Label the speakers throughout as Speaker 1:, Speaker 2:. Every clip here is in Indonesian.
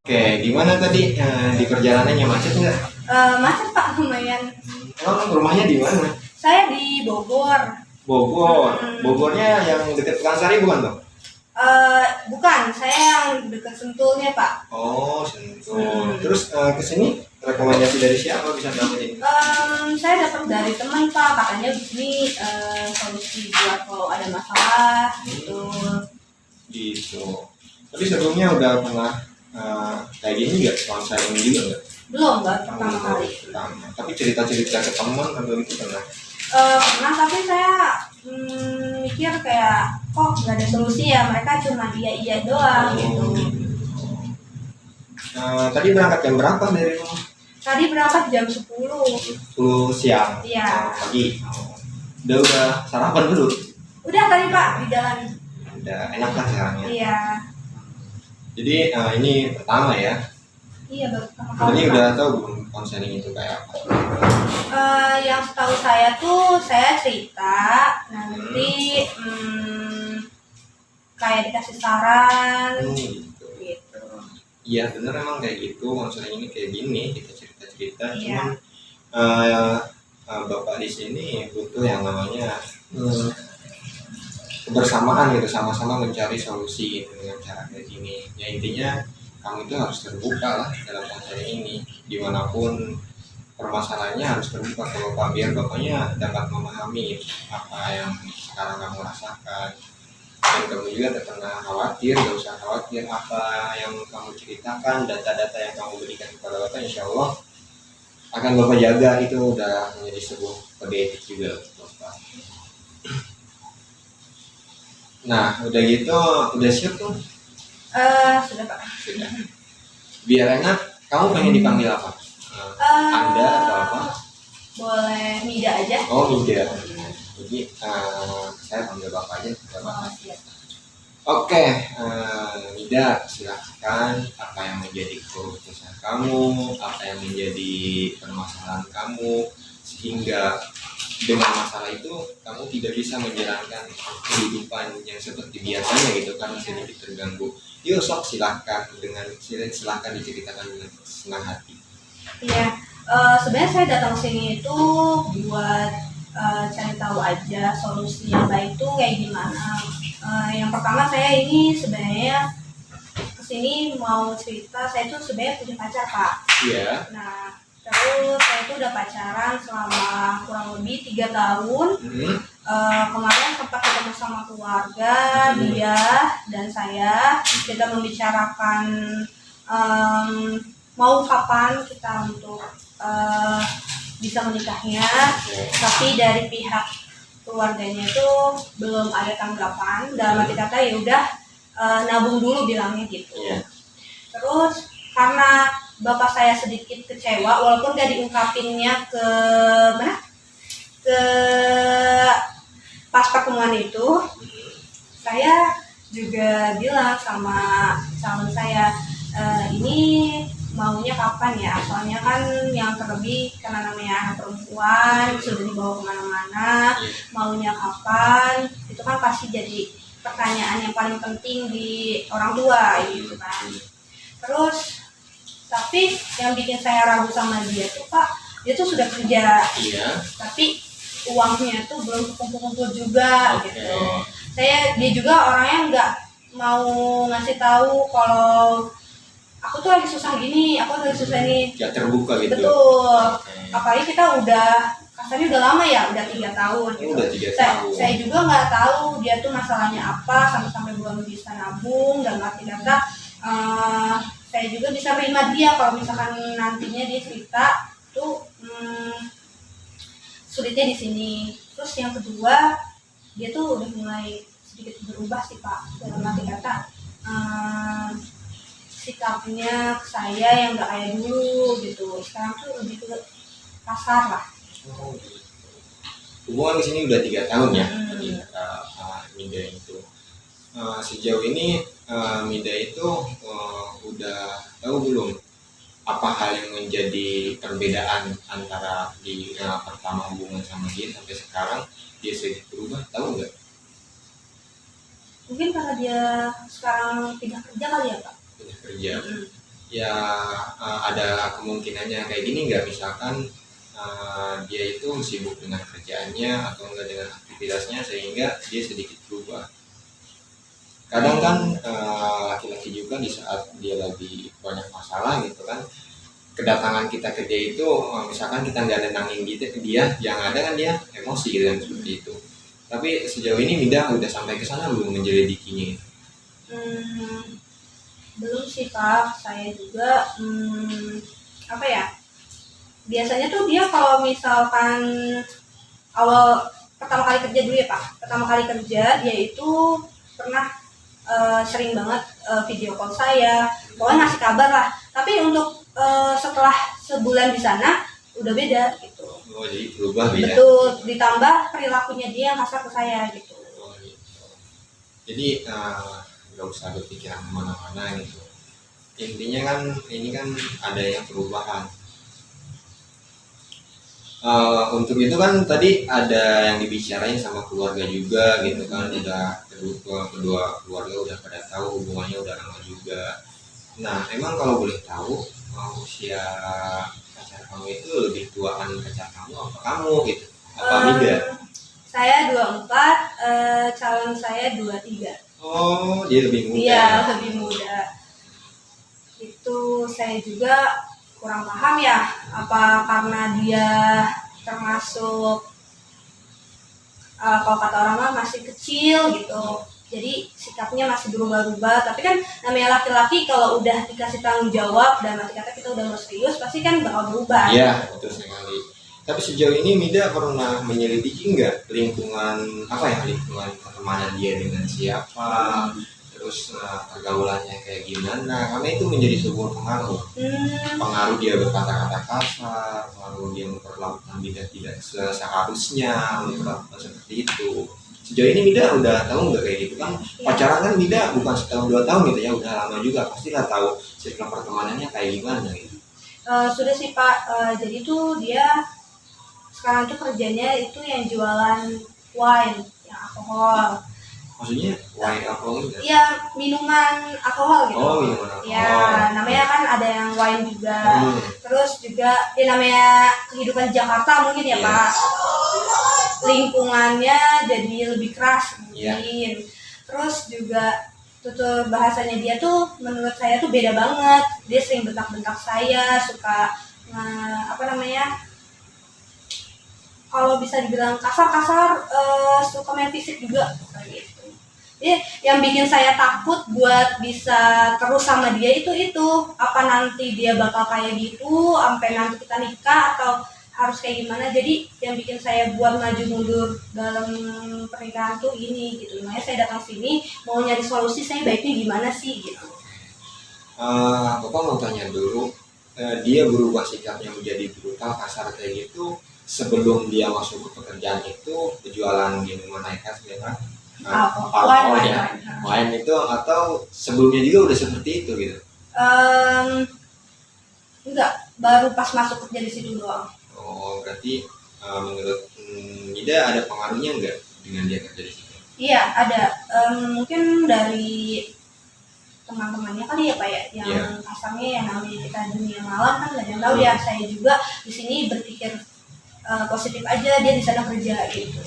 Speaker 1: Oke, gimana tadi di perjalanannya macet nggak?
Speaker 2: Macet Pak, lumayan.
Speaker 1: Emang rumahnya di mana?
Speaker 2: Saya di Bogor.
Speaker 1: Bogor. Bogornya yang dekat Pekansari bukan tuh?
Speaker 2: Bukan, saya yang dekat Sentulnya Pak.
Speaker 1: Oh, Sentul. Terus ke sini rekomendasi dari siapa bisa dapetin?
Speaker 2: Saya dapat dari teman Pak, katanya di sini solusi buat kalau ada masalah gitu.
Speaker 1: Gitu. Tapi sebelumnya udah pernah kayak gini nggak? Konseling juga nggak?
Speaker 2: Belum Mbak, pertama kali.
Speaker 1: Pertama. Tapi cerita-cerita ke teman atau itu pernah?
Speaker 2: Pernah, tapi saya mikir kayak kok nggak ada solusi ya, mereka cuma iya doang gitu.
Speaker 1: Tadi berangkat jam berapa dari rumah?
Speaker 2: Tadi berangkat jam 10.
Speaker 1: 10 siang.
Speaker 2: Iya.
Speaker 1: Pagi. Udah sarapan dulu.
Speaker 2: Udah tadi Pak di jalan.
Speaker 1: Udah enak lah sekarang ya.
Speaker 2: Iya.
Speaker 1: Jadi ini pertama ya.
Speaker 2: Iya, baru pertama
Speaker 1: Tadi
Speaker 2: kali Pak.
Speaker 1: udah tahu belum konseling itu kayak apa?
Speaker 2: Yang setahu saya tuh saya cerita nanti kayak dikasih saran
Speaker 1: Gitu.
Speaker 2: gitu.
Speaker 1: Iya bener emang kayak gitu, konseling ini kayak gini, kita cerita-cerita.
Speaker 2: Iya.
Speaker 1: Cuman bapak di sini butuh yang namanya kebersamaan gitu, sama-sama mencari solusi gitu, dengan cara kayak gini. Ya intinya kamu itu harus terbuka lah dalam konseling ini, dimanapun permasalahannya harus terbuka kalau Pak, biar bapaknya dapat memahami apa yang sekarang kamu rasakan. Dan kamu juga tidak pernah khawatir, gak usah khawatir apa yang kamu ceritakan, data-data yang kamu berikan kepada bapak, insya Allah akan bapak jaga. Itu udah menjadi sebuah kode etik juga bapak. Nah udah gitu, udah siap tuh?
Speaker 2: Sudah Pak.
Speaker 1: Sudah. Biar enak, kamu pengen dipanggil apa? Anda atau apa?
Speaker 2: Boleh Mida aja.
Speaker 1: Oh Mida. Jadi saya panggil bapak aja.
Speaker 2: Oh, siap.
Speaker 1: Oke, Mida, silahkan apa yang menjadi keluh kesah kamu, apa yang menjadi permasalahan kamu, sehingga dengan masalah itu kamu tidak bisa menjalankan kehidupan yang seperti biasanya gitu, karena sedikit terganggu. Yuk sok silahkan diceritakan dengan senang hati.
Speaker 2: Iya, sebenarnya saya datang sini itu buat cari tahu aja solusi yang baik tuh kayak gimana. Yang pertama saya ini sebenarnya kesini mau cerita, saya tuh sebenarnya punya pacar Pak.
Speaker 1: Iya.
Speaker 2: Nah, terus saya tuh udah pacaran selama kurang lebih 3 tahun. Kemarin sempat ketemu sama keluarga dia dan saya, kita membicarakan mau kapan kita untuk bisa menikahnya, tapi dari pihak keluarganya itu belum ada tanggapan. Dalam arti kata ya udah nabung dulu bilangnya gitu. Terus karena bapak saya sedikit kecewa, walaupun gak diungkapinnya ke pas pertemuan itu, saya juga bilang sama calon saya, ini maunya kapan ya, soalnya kan yang terlebih karena namanya anak perempuan sudah dibawa kemana-mana, maunya kapan itu kan pasti jadi pertanyaan yang paling penting di orang tua gitu kan. Terus tapi yang bikin saya ragu sama dia tuh Pak, dia tuh sudah kerja, tapi uangnya tuh belum kumpul-kumpul juga gitu. Dia juga orangnya nggak mau ngasih tahu kalau aku tuh lagi susah gini, aku lagi susah ini.
Speaker 1: Gak terbuka gitu.
Speaker 2: Betul. Apalagi kita udah kasarnya udah lama ya, udah 3 tahun. Gitu.
Speaker 1: Udah 3 tahun.
Speaker 2: Saya juga nggak tahu dia tuh masalahnya apa sampai belum bisa nabung, dan arti kata saya juga bisa terima dia kalau misalkan nantinya dia cerita tuh sulitnya di sini. Terus yang kedua, dia tuh udah mulai sedikit berubah sih Pak, dalam arti kata sikapnya ke saya yang gak kayak dulu gitu. Sekarang tuh lebih ke kasar lah.
Speaker 1: Hubungan di sini udah 3 tahun ya. Jadi Mida itu sejauh ini Mida itu udah tahu belum apa hal yang menjadi perbedaan antara di pertama hubungan sama dia sampai sekarang dia sedikit berubah, tahu nggak?
Speaker 2: Mungkin karena dia sekarang pindah kerja kali ya Pak.
Speaker 1: Pindah kerja. ya ada kemungkinannya kayak gini nggak, misalkan dia itu sibuk dengan kerjaannya atau enggak dengan aktivitasnya sehingga dia sedikit berubah. Kadang kan laki-laki juga di saat dia lagi banyak masalah gitu kan, kedatangan kita ke dia itu misalkan kita nggak nenangin gitu ke dia, yang ada kan dia emosi gitu kan, seperti itu. Tapi sejauh ini Mida udah sampai ke sana belum menyelidikinya?
Speaker 2: Belum sih Pak, saya juga apa ya, biasanya tuh dia kalau misalkan awal pertama kali kerja dulu ya Pak, pertama kali kerja dia itu pernah sering banget video call saya, pokoknya ngasih kabar lah. Tapi untuk setelah sebulan di sana udah beda gitu.
Speaker 1: Oh, jadi berubah beda.
Speaker 2: Betul, ditambah perilakunya dia yang kasar ke saya gitu.
Speaker 1: Oh, gitu. Jadi nggak usah berpikiran kemana-mana gitu. Intinya kan ini kan ada yang perubahan. Untuk itu kan tadi ada yang dibicarain sama keluarga juga gitu kan, udah kedua keluarga udah pada tahu, hubungannya udah lama juga. Nah emang kalau boleh tahu usia pacar kamu itu lebih tuaan pacar kamu apa kamu gitu, apa Mida?
Speaker 2: Saya 24, calon saya 23.
Speaker 1: Oh, dia lebih muda.
Speaker 2: Iya, lebih muda. Itu saya juga kurang paham ya, apa karena dia termasuk kalau kata orang mah masih kecil gitu, jadi sikapnya masih berubah-ubah. Tapi kan namanya laki-laki kalau udah dikasih tanggung jawab dan nanti kata kita udah mau serius pasti kan bakal berubah.
Speaker 1: Iya, betul sekali. Tapi sejauh ini Mida pernah menyelidiki nggak lingkungan pertemanan dia dengan siapa, terus pergaulannya kayak gimana? Karena itu menjadi sebuah pengaruh dia berkata-kata kasar, pengaruh dia memperlakukan Mida tidak seharusnya memperlakukan seperti itu. Sejauh ini Mida udah tahu nggak kayak gitu kan? Pacaran kan Mida bukan setahun 2 tahun gitu ya, udah lama juga, pastilah tahu circle pertemanannya kayak gimana gitu.
Speaker 2: Sudah sih Pak, jadi tuh dia sekarang tuh kerjanya itu yang jualan wine, yang alkohol.
Speaker 1: Maksudnya wine alkohol gitu?
Speaker 2: Iya, minuman alkohol gitu.
Speaker 1: Oh, minuman alkohol.
Speaker 2: Ya, namanya kan ada yang wine juga. Terus juga ya namanya kehidupan Jakarta mungkin ya Pak. Lingkungannya jadi lebih keras mungkin. Terus juga tutur bahasanya dia tuh menurut saya tuh beda banget. Dia sering bentak-bentak saya, suka kalau bisa dibilang kasar-kasar, suka main fisik juga gitu. Jadi yang bikin saya takut buat bisa terus sama dia itu apa nanti dia bakal kayak gitu sampai nanti kita nikah atau harus kayak gimana. Jadi yang bikin saya buat maju mundur dalam pernikahan tuh ini gitu. Makanya saya datang sini mau nyari solusi, saya baiknya gimana sih gitu.
Speaker 1: Bapak mau tanya dulu, dia berubah sikapnya menjadi brutal kasar kayak gitu sebelum dia masuk ke pekerjaan itu, jualan minuman high-class gitu kan? Alkohol ya, wine itu, atau sebelumnya juga udah seperti itu gitu?
Speaker 2: Enggak, baru pas masuk kerja di situ doang.
Speaker 1: Oh, berarti menurut Mida ada pengaruhnya enggak dengan dia kerja di situ?
Speaker 2: Iya, ada. Mungkin dari teman-temannya kali ya Pak ya, yang kasarnya yang namanya kita dunia malam kan nggak ada yang tahu ya. Saya juga di sini berpikir positif aja, dia di sana kerja gitu.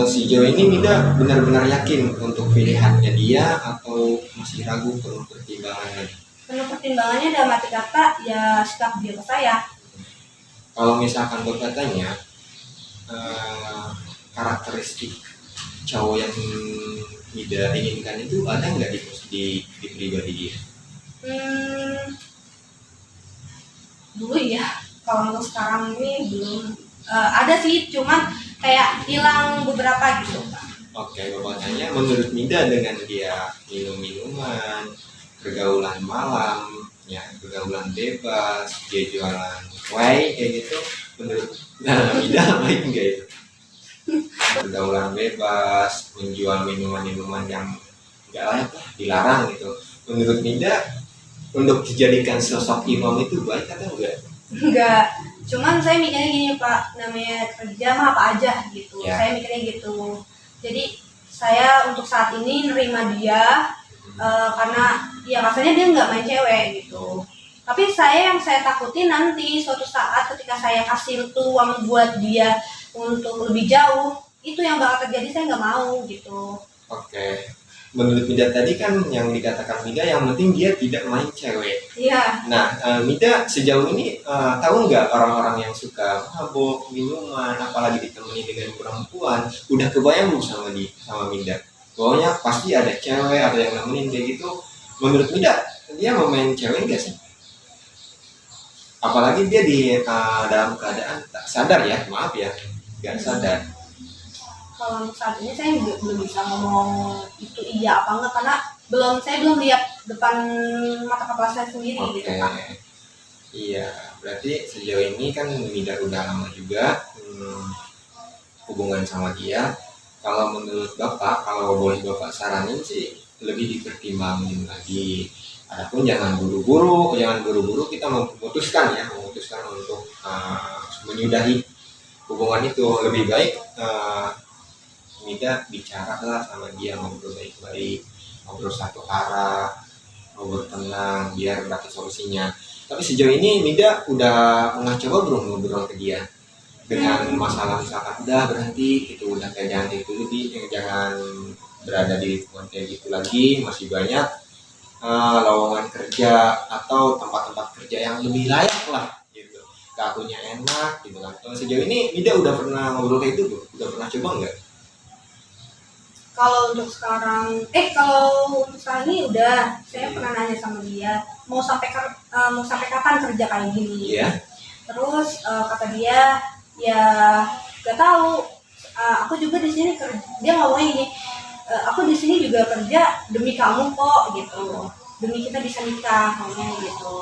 Speaker 1: Sejauh ini Mida benar-benar yakin untuk pilihannya dia atau masih ragu perlu pertimbangannya?
Speaker 2: Penuh pertimbangannya dalam arti kata ya sikap dia ke saya.
Speaker 1: Kalau misalkan berkatanya karakteristik cowok yang Mida inginkan itu ada nggak di pribadi dia?
Speaker 2: Dulu ya, kalau untuk sekarang ini belum. Ada sih, cuman kayak hilang beberapa gitu Pak.
Speaker 1: Oke, Bapak tanya, menurut Mida dengan dia minum-minuman, pergaulan malam, ya pergaulan bebas, dia jualan wine kayak gitu, menurut Mida baik enggak itu? Pergaulan bebas, menjual minuman-minuman yang enggak layak lah, dilarang gitu. Menurut Mida, untuk dijadikan sosok imam itu baik atau enggak?
Speaker 2: Enggak, cuman saya mikirnya gini Pak, namanya kerja mah apa aja gitu. Saya mikirnya gitu. Jadi saya untuk saat ini nerima dia karena ya rasanya dia nggak main cewek gitu. Tapi yang saya takutin nanti suatu saat ketika saya kasih peluang buat dia untuk lebih jauh, itu yang bakal terjadi, saya nggak mau gitu.
Speaker 1: Oke. Menurut Mida tadi kan yang dikatakan Mida yang penting dia tidak main cewek.
Speaker 2: Iya.
Speaker 1: Nah, Mida sejauh ini tahu nggak orang-orang yang suka mabok, minuman, apalagi ditemani dengan perempuan, udah kebayang belum sama Mida? Pokoknya pasti ada cewek, ada yang nemenin kayak gitu. Menurut Mida, dia mau main cewek nggak sih? Apalagi dia dalam keadaan tak sadar ya, maaf ya, nggak sadar.
Speaker 2: Kalau saat ini saya belum bisa ngomong itu iya apa enggak, karena saya belum lihat depan mata kepala saya sendiri.
Speaker 1: Oke.
Speaker 2: Gitu kan.
Speaker 1: Iya, berarti sejauh ini kan Mida udah lama juga hubungan sama dia. Kalau menurut Bapak, kalau boleh Bapak saranin sih lebih dipertimbangin lagi. Adapun jangan buru-buru kita memutuskan untuk menyudahi hubungan itu. Lebih baik Mida bicara lah sama dia, ngobrol baik-baik, ngobrol satu arah, ngobrol tenang, biar dapat solusinya. Tapi sejauh ini Mida udah pernah coba belum ngobrol ke dia dengan masalah misalkan udah berhenti itu, udah kayak jangan itu lebih, jangan berada di lingkungan kayak gitu lagi, masih banyak lowongan kerja atau tempat-tempat kerja yang lebih layak lah gitu, kartunya enak gitu kan. Kalau sejauh ini Mida udah pernah ngobrol kayak itu, udah pernah coba nggak?
Speaker 2: Kalau untuk sekarang ini udah, saya pernah nanya sama dia mau sampai kapan kerja kayak gini.
Speaker 1: Iya.
Speaker 2: Terus kata dia ya gak tahu. Aku juga di sini dia ngomongnya gini, aku di sini juga kerja demi kamu kok gitu, demi kita bisa nikah ngomongnya gitu.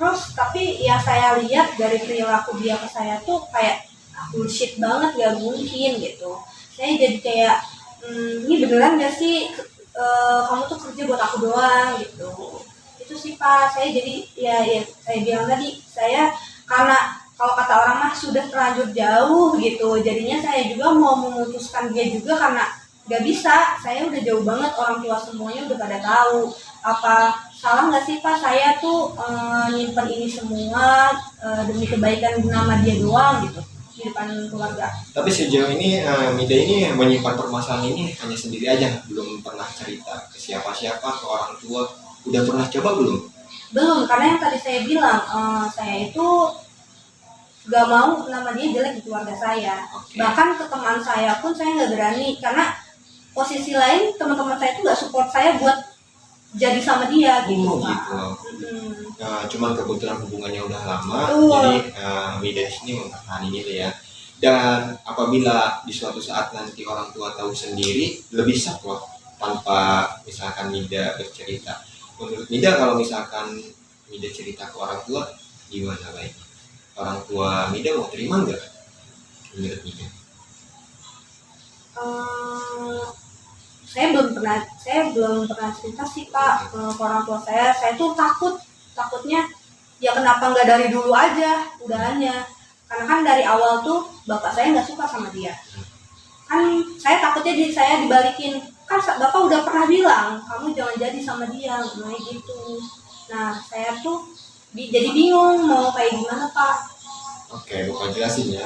Speaker 2: Terus tapi ya saya lihat dari perilaku dia ke saya tuh kayak bullshit banget, gak mungkin gitu. Saya jadi kayak ini beneran gak sih kamu tuh kerja buat aku doang gitu. Itu sih Pak, saya jadi ya saya bilang tadi, saya karena kalau kata orang mah sudah terlanjur jauh gitu, jadinya saya juga mau memutuskan dia juga karena gak bisa. Saya udah jauh banget, orang tua semuanya udah pada tahu. Apa salah nggak sih Pak saya tuh nyimpen ini semua demi kebaikan nama dia doang gitu di depan keluarga.
Speaker 1: Tapi sejauh ini Mida ini menyimpan permasalahan ini hanya sendiri aja, belum pernah cerita ke siapa-siapa, ke orang tua. Udah pernah coba belum?
Speaker 2: Belum, karena yang tadi saya bilang saya itu gak mau nama dia jelek di keluarga saya.
Speaker 1: Okay.
Speaker 2: Bahkan ke teman saya pun saya nggak berani, karena posisi lain teman-teman saya itu nggak support saya buat jadi sama dia gitu.
Speaker 1: Gitu. Cuman kebetulan hubungannya udah lama, jadi Mida ini mempertahankan itu ya. Dan apabila di suatu saat nanti orang tua tahu sendiri, lebih sak loh tanpa misalkan Mida bercerita. Menurut Mida, kalau misalkan Mida cerita ke orang tua, gimana baik? Orang tua Mida mau terima nggak? Menurut Mida?
Speaker 2: Saya belum pernah cerita sih Pak ke orang tua saya. Saya tuh takutnya ya kenapa nggak dari dulu aja udahannya, karena kan dari awal tuh bapak saya nggak suka sama dia. Kan saya takutnya saya dibalikin, kan bapak udah pernah bilang kamu jangan jadi sama dia, kayak gitu. Nah saya tuh jadi bingung mau kayak gimana Pak.
Speaker 1: Oke, Bapak jelasin ya.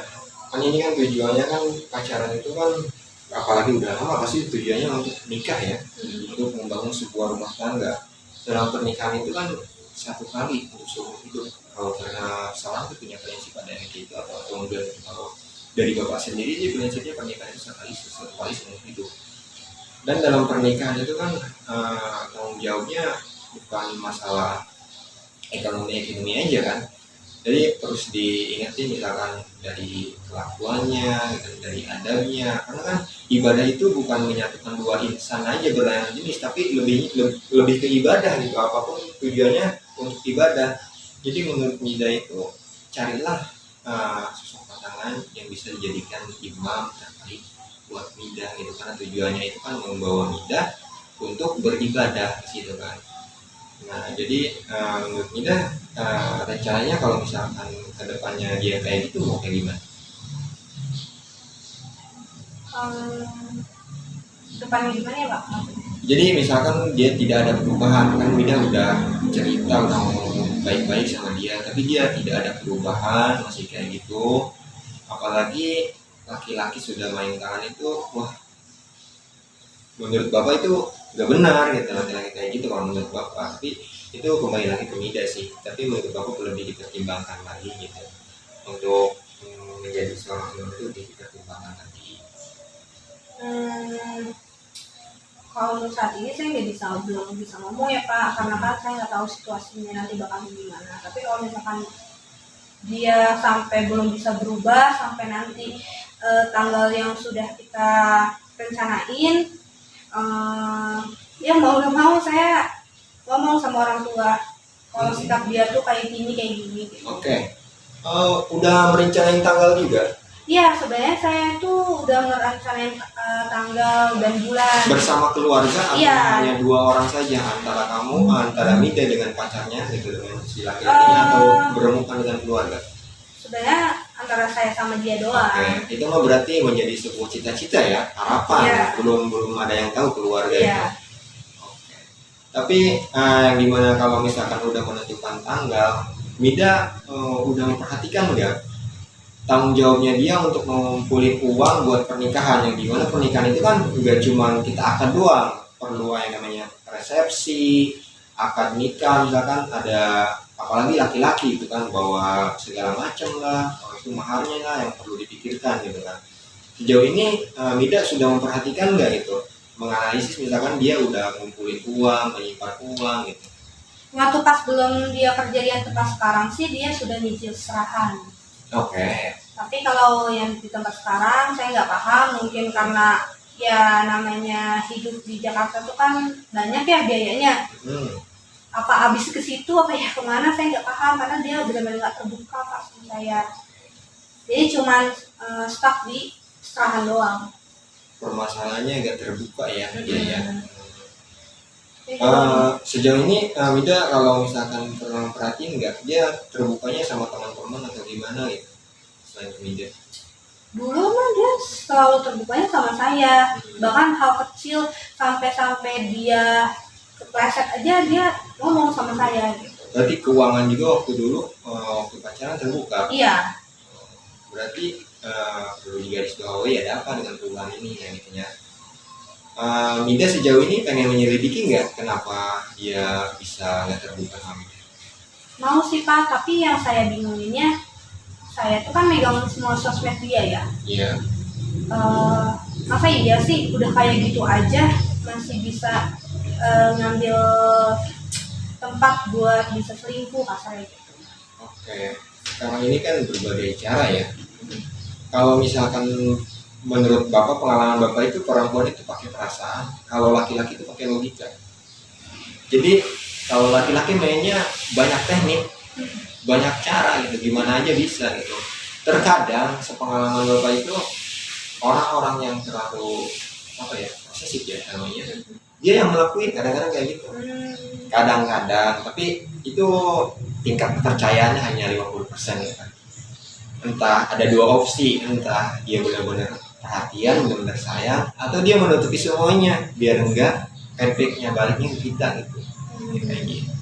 Speaker 1: Kan ini kan tujuannya kan pacaran itu kan, apalagi udah lama, pasti tujuannya untuk nikah ya, untuk membangun sebuah rumah tangga. Dalam pernikahan itu kan satu kali untuk seumur hidup. Kalau pernah salah itu punya prinsip ada yang gitu, atau kemudian kalau dari Bapak sendiri sih prinsipnya pernikahan itu satu kali seumur hidup. Dan dalam pernikahan itu kan tanggung jawabnya bukan masalah ekonomi aja kan. Jadi terus diingetin misalkan dari kelakuannya, dari adabnya, karena kan ibadah itu bukan menyatukan dua insan aja berlainan jenis, tapi lebih ke ibadah gitu, apapun tujuannya untuk ibadah. Jadi menurut Mida itu carilah sosok pasangan yang bisa dijadikan imam terbaik buat Mida gitu, karena tujuannya itu kan membawa Mida untuk beribadah di situ kan. Nah jadi menurut Mida rencananya kalau misalkan kedepannya dia kayak gitu mau kayak gimana?
Speaker 2: Depannya gimana ya Pak?
Speaker 1: Jadi misalkan dia tidak ada perubahan, kan Mida udah cerita, udah ngomong baik-baik sama dia, tapi dia tidak ada perubahan, masih kayak gitu. Apalagi laki-laki sudah main tangan itu, wah, menurut bapak itu nggak benar gitu, laki-laki kayak gitu kalau menurut bapak. Tapi itu kembali lagi ke Mida sih, tapi menurut bapak lebih dipertimbangkan lagi gitu untuk menjadi seorang ibu itu lebih dipertimbangkan lagi.
Speaker 2: Hmm, kalau untuk saat ini saya belum bisa ngomong ya Pak, karena kan saya nggak tahu situasinya nanti bakal gimana. Tapi kalau misalkan dia sampai belum bisa berubah sampai nanti tanggal yang sudah kita rencanain, ya mau nggak mau saya ngomong sama orang tua kalau sikap dia tuh kayak gini gitu.
Speaker 1: Oke. Udah merencanain tanggal juga?
Speaker 2: Iya, sebenarnya saya tuh udah ngerencanain tanggal dan bulan.
Speaker 1: Bersama keluarga atau
Speaker 2: Iya.
Speaker 1: hanya 2 orang saja, antara Mida dengan pacarnya gitu, dengan si laki-lakinya, atau bermukan dengan keluarga?
Speaker 2: Sebenarnya antara saya sama dia doang.
Speaker 1: Oke, itu mah berarti menjadi sebuah cita-cita ya, harapan.
Speaker 2: Iya.
Speaker 1: Belum ada yang tahu keluarga
Speaker 2: Iya.
Speaker 1: itu. Oke. Tapi gimana kalau misalkan udah menentukan tanggal, Mida udah memperhatikan nggak tanggung jawabnya dia untuk mengumpulin uang buat pernikahan? Yang dimana pernikahan itu kan nggak cuma kita akad doang, perlu yang namanya resepsi, akad nikah, misalkan ada, apalagi laki-laki itu kan bawa segala macam lah, itu maharnya lah yang perlu dipikirkan gitu kan. Sejauh ini Mida sudah memperhatikan nggak gitu, menganalisis misalkan dia udah ngumpulin uang, menyimpan uang gitu?
Speaker 2: Waktu pas belum dia kerja di tempat sekarang sih dia sudah nyicil serahan.
Speaker 1: Oke.
Speaker 2: Tapi kalau yang di tempat sekarang saya nggak paham, mungkin karena ya namanya hidup di Jakarta tuh kan banyak ya biayanya. Apa habis ke situ apa ya kemana saya nggak paham, karena dia benar-benar nggak terbuka Pak sama saya. Jadi cuman stuck di serahan doang.
Speaker 1: Permasalahannya agak terbuka ya dia ya.
Speaker 2: Jadi,
Speaker 1: Sejauh ini Mida kalau misalkan pernah perhatiin nggak, dia terbukanya sama teman-teman atau gimana gitu selain ke Mida?
Speaker 2: dulu mah dia selalu terbukanya sama saya, bahkan hal kecil sampai dia kepleset aja dia ngomong sama saya gitu.
Speaker 1: Berarti keuangan juga waktu dulu waktu pacaran terbuka?
Speaker 2: Iya.
Speaker 1: Berarti perlu digarisbawahi ada apa dengan keuangan ini yang intinya. Mida sejauh ini pengen menyelidiki nggak kenapa dia bisa nggak terbuka sama Mida?
Speaker 2: Mau sih Pak, tapi yang saya bingunginnya, saya tuh kan megang semua sosmed dia ya.
Speaker 1: Iya.
Speaker 2: Masa iya sih udah kayak gitu aja masih bisa ngambil tempat buat bisa selingkuh kasarnya gitu.
Speaker 1: Oke. Sekarang ini kan berbagai cara ya. Kalau misalkan menurut Bapak, pengalaman Bapak itu perempuan itu pakai perasaan, kalau laki-laki itu pakai logika. Jadi kalau laki-laki mainnya banyak teknik, banyak cara gitu, gimana aja bisa gitu. Terkadang sepengalaman Bapak itu orang-orang yang terlalu posesif ya namanya, dia yang melakukan kadang-kadang kayak gitu. Kadang-kadang, tapi itu tingkat kepercayaannya hanya 50% ya kan. Entah ada 2 opsi, entah dia benar-benar perhatian, benar-benar sayang, atau dia menutupi semuanya biar enggak efeknya baliknya ke kita gitu. Kayak gitu.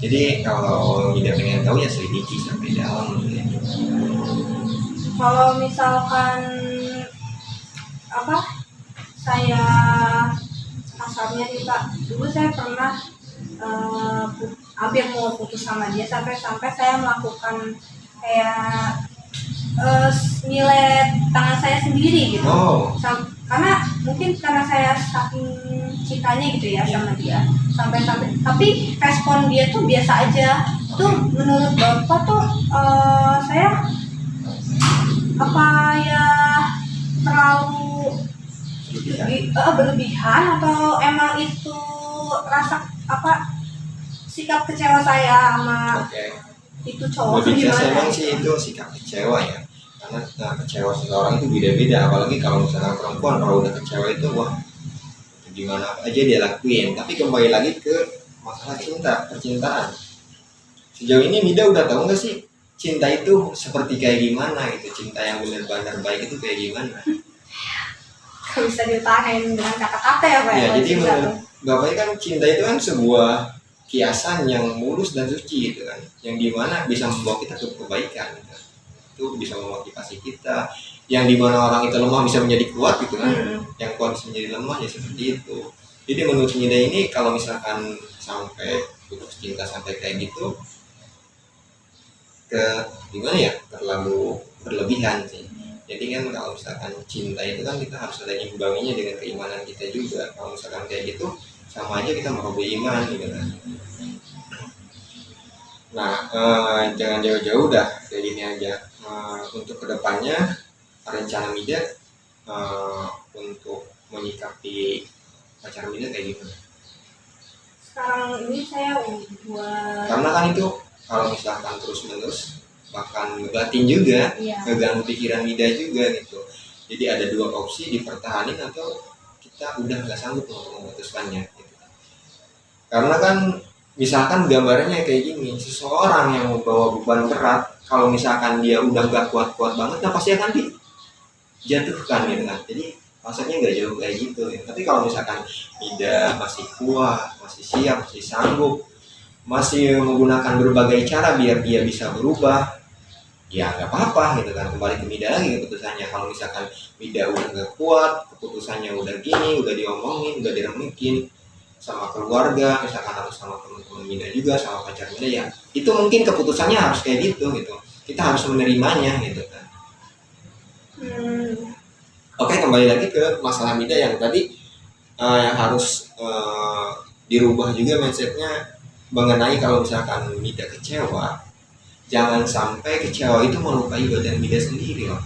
Speaker 1: Jadi kalau tidak pengen tahu ya selidiki sampai dalam gitu.
Speaker 2: Kalau misalkan saya kasarnya nih Pak, dulu saya pernah hampir mau putus sama dia sampai saya melakukan kayak nyilet tangan saya sendiri gitu. Karena mungkin karena saya saking cintanya gitu ya sama dia, sampai tapi respon dia tuh biasa aja. Tuh menurut Bapak tuh saya apa ya terlalu berlebihan atau emang itu rasa sikap kecewa saya sama itu cowok?
Speaker 1: Lebih saya memang sih itu sikap kecewa ya, karena kecewa seseorang itu beda-beda, apalagi kalau misalnya perempuan kalau udah kecewa itu wah gimana aja dia lakuin. Tapi kembali lagi ke masalah percintaan. Sejauh ini Mida udah tahu nggak sih cinta itu seperti kayak gimana gitu, cinta yang benar-benar baik itu kayak gimana?
Speaker 2: Gak bisa ditahan dengan kata-kata ya Pak.
Speaker 1: Ya,
Speaker 2: kalau
Speaker 1: jadi
Speaker 2: cinta
Speaker 1: menurut
Speaker 2: tuh.
Speaker 1: Bapak kan cinta itu kan sebuah kiasan yang mulus dan suci gitu kan, yang dimana bisa membawa kita ke kebaikan gitu. Itu bisa memotivasi kita, yang dimana orang itu lemah bisa menjadi kuat gitu kan, yang kuat bisa menjadi lemah ya seperti itu. Jadi menurut Mida ini kalau misalkan sampai putus cinta sampai kayak gitu, ke gimana ya, terlalu berlebihan sih. Jadi kan kalau misalkan cinta itu kan kita harus ada imbanginya dengan keimanan kita juga. Kalau misalkan kayak gitu sama aja kita merubah iman gitu kan. Nah, jangan jauh-jauh dah, kayak gini aja. Untuk kedepannya rencana Mida untuk menyikapi pacar Mida kayak gimana?
Speaker 2: Sekarang ini saya buat
Speaker 1: Karena kan itu kalau misalkan terus-menerus bahkan ngebatin juga, ngeganggu pikiran Mida juga gitu. Jadi ada dua opsi, dipertahanin atau kita udah nggak sanggup untuk memutuskannya gitu. Karena kan misalkan gambarnya kayak gini, seseorang yang membawa beban berat, kalau misalkan dia udah nggak kuat-kuat banget, nah pasti akan dijatuhkan gitu kan. Jadi maksudnya nggak jauh kayak gitu ya. Tapi kalau misalkan Mida masih kuat, masih siap, masih sanggup, masih menggunakan berbagai cara biar dia bisa berubah, ya nggak apa-apa gitu kan. Kembali ke Mida lagi keputusannya. Kalau misalkan Mida udah nggak kuat, keputusannya udah gini, udah diomongin, udah diremekin sama keluarga, misalkan harus sama teman-teman Mida juga, sama pacar Mida, ya itu mungkin keputusannya harus kayak gitu gitu. Kita harus menerimanya gitu kan. Oke, kembali lagi ke masalah Mida yang tadi, yang harus dirubah juga mindsetnya mengenai kalau misalkan Mida kecewa, jangan sampai kecewa itu melukai badan Mida sendiri loh.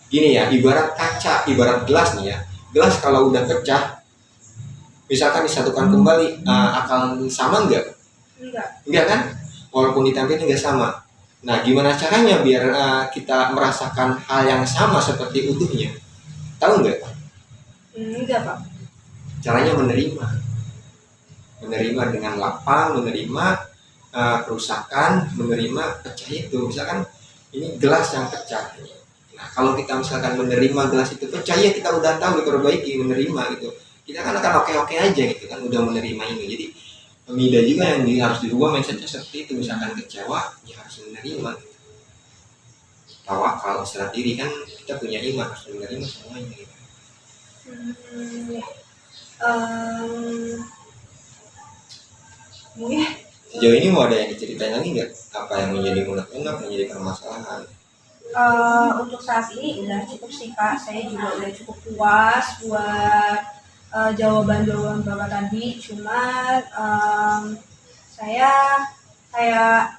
Speaker 1: Gini ya, ibarat kaca, ibarat gelas nih ya. Gelas kalau udah pecah, misalkan disatukan kembali, akan sama enggak? Enggak kan? Walaupun ditampilin enggak sama. Nah, gimana caranya biar kita merasakan hal yang sama seperti utuhnya? Tahu enggak?
Speaker 2: Enggak Pak.
Speaker 1: Caranya menerima dengan lapang, menerima kerusakan, menerima pecah itu. Misalkan ini gelas yang pecah. Nah, kalau kita misalkan menerima gelas itu pecah, ya kita udah tahu diperbaiki, menerima gitu. Kita kan akan oke-oke aja gitu kan, udah menerima ini. Jadi Mida juga yang harus dirubah mindsetnya seperti itu. Misalkan kecewa, ya harus menerima gitu. Tawakal, serah diri, kan kita punya iman, harus menerima semuanya gitu. Sejauh ini mau ada yang diceritain lagi nggak? Apa yang menjadi unek-unek, menjadi permasalahan?
Speaker 2: Untuk saat ini udah cukup sih Kak. Saya juga udah cukup puas buat jawaban-jawaban Bapak tadi. Cuma saya kayak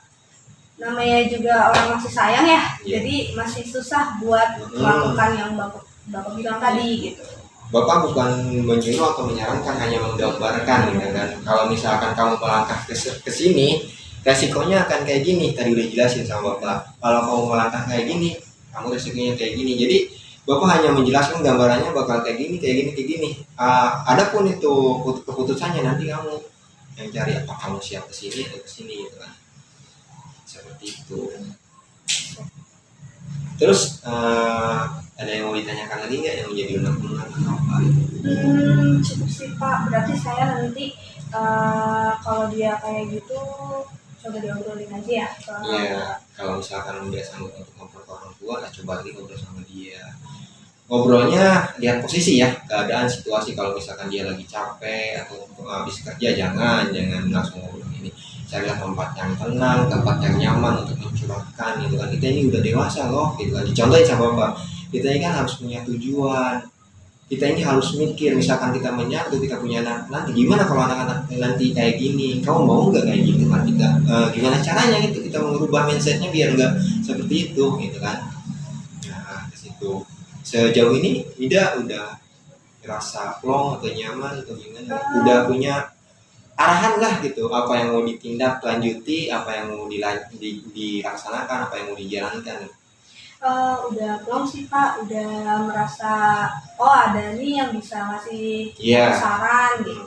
Speaker 2: namanya juga orang masih sayang ya, jadi masih susah buat melakukan yang Bapak bilang tadi gitu.
Speaker 1: Bapak bukan menyuruh atau menyarankan, hanya menggambarkan gitu kan. Kalau misalkan kamu melangkah ke sini, resikonya akan kayak gini. Tadi udah jelasin sama Bapak. Kalau kamu melangkah kayak gini, kamu resikonya kayak gini. Jadi Bapak hanya menjelaskan gambarannya bakal kayak gini, kayak gini, kayak gini. Adapun itu keputusannya nanti kamu yang cari, apa kamu siap ke sini atau ke sini gitu kan. Seperti itu. Terus ada yang mau ditanyakan lagi nggak yang menjadi unek-unek atau apa?
Speaker 2: Cukup sih Pak. Berarti saya nanti kalau dia kayak gitu coba diobrolin aja ya.
Speaker 1: Iya. Kalau misalkan dia sanggup untuk ngobrol ke orang tua, coba lagi ngobrol sama dia. Ngobrolnya lihat posisi ya, keadaan, situasi. Kalau misalkan dia lagi capek atau habis kerja, jangan langsung ngobrol ini. Carilah tempat yang tenang, tempat yang nyaman untuk mencurahkan gitu kan. Kita ini udah dewasa loh gitu kan. Dicontohin sama Bapak, kita ini kan harus punya tujuan, kita ini harus mikir. Misalkan kita menyatu, kita punya anak, nanti gimana kalau anak-anak nanti kayak gini, kamu mau nggak kayak gitu kan? Kita gimana caranya gitu, kita mengubah mindsetnya biar nggak seperti itu gitu kan. Nah, ke situ. Sejauh ini Mida udah merasa plong atau nyaman atau gimana? Udah punya arahan lah gitu, apa yang mau ditindak lanjuti, apa yang mau dilaksanakan, apa yang mau dijalankan?
Speaker 2: Udah plong sih Pak, udah merasa ada nih yang bisa ngasih saran gitu.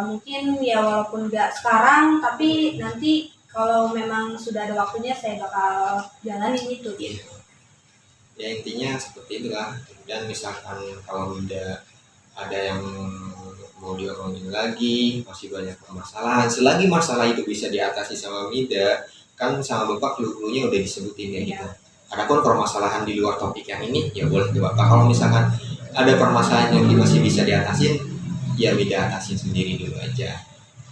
Speaker 2: Mungkin ya walaupun nggak sekarang, tapi nanti kalau memang sudah ada waktunya saya bakal jalanin itu gitu.
Speaker 1: Ya intinya seperti itulah. Dan misalkan kalau Mida ada yang mau diomongin lagi, masih banyak permasalahan, selagi masalah itu bisa diatasi sama Mida, kan sama Bapak clue-cluenya udah disebutin ya gitu. Adapun permasalahan di luar topik yang ini ya boleh ke Bapak. Kalau misalkan ada permasalahan yang masih bisa diatasin, ya Mida atasin sendiri dulu aja.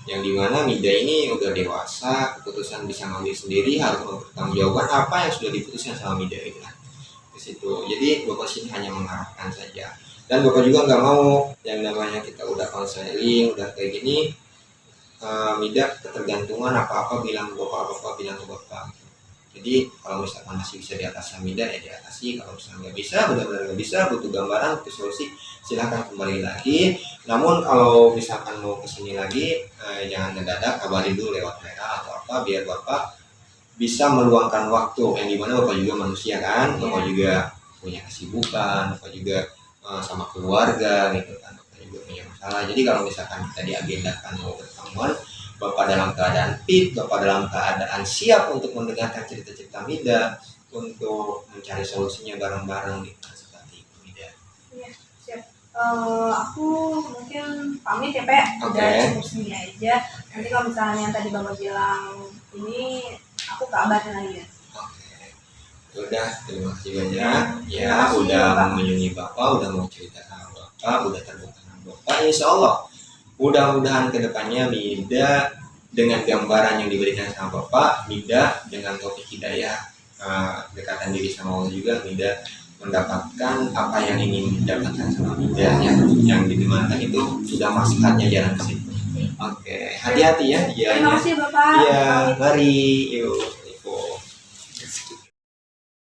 Speaker 1: Yang dimana Mida ini udah dewasa, keputusan bisa ngambil sendiri, harus mempertanggungjawabkan apa yang sudah diputuskan sama Mida gitu kan. Ke situ. Jadi Bapak sini hanya mengarahkan saja. Dan Bapak juga nggak mau yang namanya kita udah konseling, udah kayak gini, Mida ketergantungan apa-apa bilang ke Bapak, apa-apa bilang ke Bapak. Jadi kalau misalkan masih bisa diatasi Mida ya diatasi, kalau misalkan nggak bisa, benar-benar nggak bisa, butuh gambaran, butuh solusi, silahkan kembali lagi. Namun kalau misalkan mau kesini lagi, jangan mendadak, kabarin dulu lewat WA atau apa, biar Bapak bisa meluangkan waktu. Yang dimana Bapak juga manusia kan, Bapak juga punya kesibukan, Bapak juga sama keluarga gitu kan, Bapak juga punya masalah. Jadi kalau misalkan kita diagendakan mau pertemuan, Bapak dalam keadaan fit, Bapak dalam keadaan siap untuk mendengarkan cerita-cerita Mida, untuk mencari solusinya bareng-bareng gitu, seperti itu Mida.
Speaker 2: Iya, siap. Aku mungkin pamit ya Pak, udah cukup segini aja. Nanti kalau misalnya yang tadi Bapak bilang ini, aku kabarin lagi ya.
Speaker 1: Udah, terima kasih banyak ya, udah mengunjungi Bapak, udah mau cerita sama Bapak, udah terbuka sama Bapak. Insya Allah mudah-mudahan kedepannya Mida dengan gambaran yang diberikan sama Bapak, Mida dengan topik hidayah, dekatan diri sama Allah juga, Mida mendapatkan apa yang ingin didapatkan sama Mida, yang dimana itu sudah maksudnya jalan ke situ. Oke, hati-hati ya.
Speaker 2: Terima kasih Bapak.
Speaker 1: Iya, mari yuk.